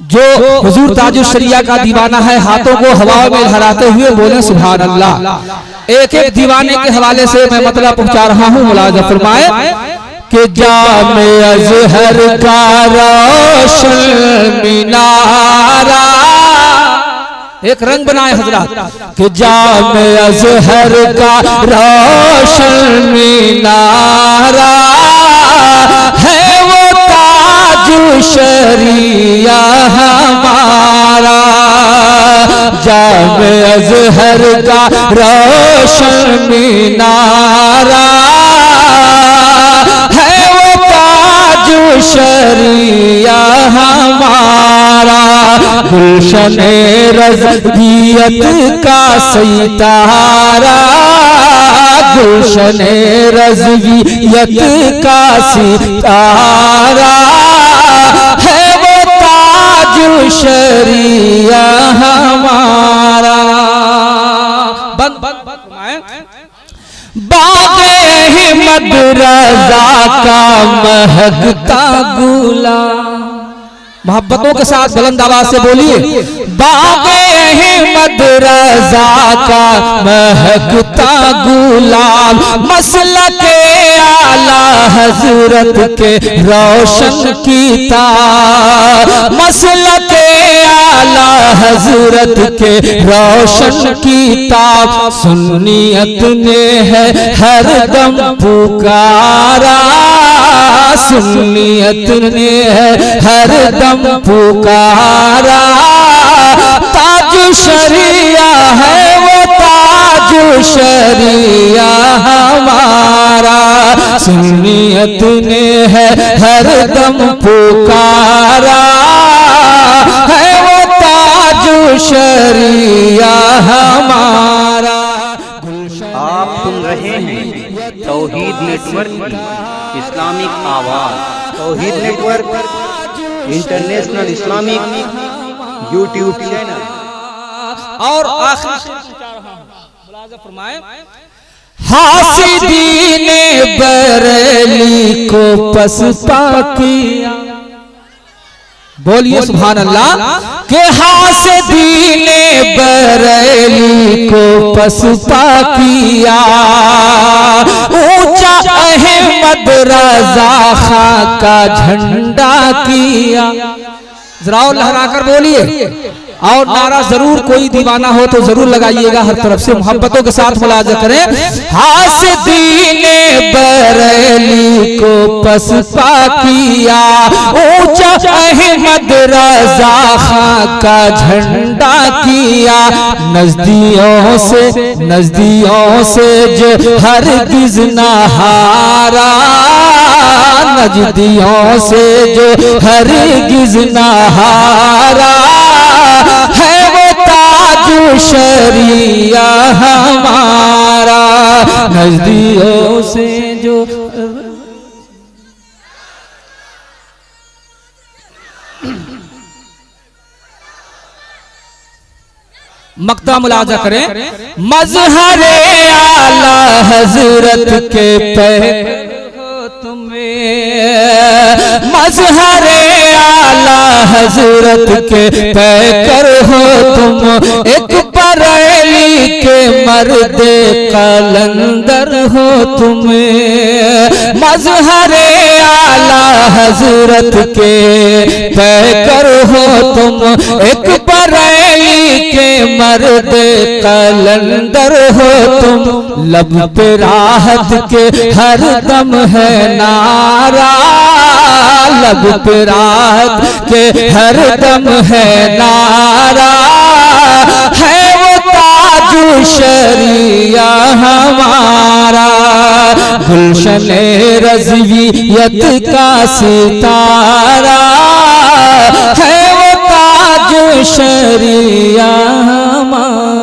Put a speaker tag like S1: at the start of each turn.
S1: जो हुजूर ताजुश शरिया का दीवाना है, हाथों को हवाओं में लहराते हुए बोले सुभान अल्लाह। एक एक दीवाने के हवाले से मैं मतलब पहुंचा रहा हूं। मुलाजा फरमाए कि जामे अज़हर का रोशन मिनारा, एक रंग बनाए हजरत कि जामे अज़हर का रोशन मिनारा है वो ताजुश शरिया हमारा। जामे अज़हर का रोशन मिनारा है वो ताजुश शरिया हमारा। गुलशने रज़वियत का सितारा, गुलशने रज़वियत का सितारा है वो ताजुश शरिया हमारा। बाग़े अहमद रज़ा का महकता गुलाब, मोहब्बतों के साथ बुलंद आवाज से बोलिए। बाग़े अहमद रज़ा का महकता गुलाब, मसलके आला हजरत के रोशन किताब, मसलके आला हजरत के रोशन किताब। सुन्नियत ने है हर दम पुकारा, सुन्नियत ने है हर दम पुकारा। ताजुश शरिया है वो ताजुश शरिया हमारा। सुन्नियत ने है हर दम पुकारा है वो ताजुश शरिया हमारा।
S2: आप सुन रहे हैं तौहीद नेटवर्क की इस्लामिक आवाज़। Tauheed network international Islamic YouTube channel.
S1: और आखिरी फरमाए, हासिदीने बरेली को पसपा किया, बोलिए सुभान अल्लाह। के हासिदीने बरेली को पसपा किया, ऊंचा अहमद रज़ा खां का झंडा किया। जरा और लहरा कर बोलिए, और नारा जरूर कोई दीवाना हो तो जरूर लगाइएगा हर तरफ से। मोहब्बतों के साथ मुलाजा करें। हासिदीने बरेली को पसपा किया, ऊंचा अहमद रज़ा खां का झंडा किया। नजदियों से जो हरगिज़ न हारा, नजदियों से जो हरगिज़ न हारा है वो ताजुश शरिया हमारा। नजदियों से जो मक्ता मुलाजा करें। मज़हरे आला हजरत के पे मज़हरे आला हजरत के पैकर हो तुम, एक बरेली के मर्द कलंदर हो तुम। मज़हरे आला हजरत के पैकर हो तुम, एक बरेली के मर्द कलंदर हो तुम। लब पे राहत के हर दम है नारा, लब पे राहत के हर दम है नारा है वो ताजुश शरिया हमारा। गुलशने रज़वियत का सितारा है वो ताजुश शरिया हमारा।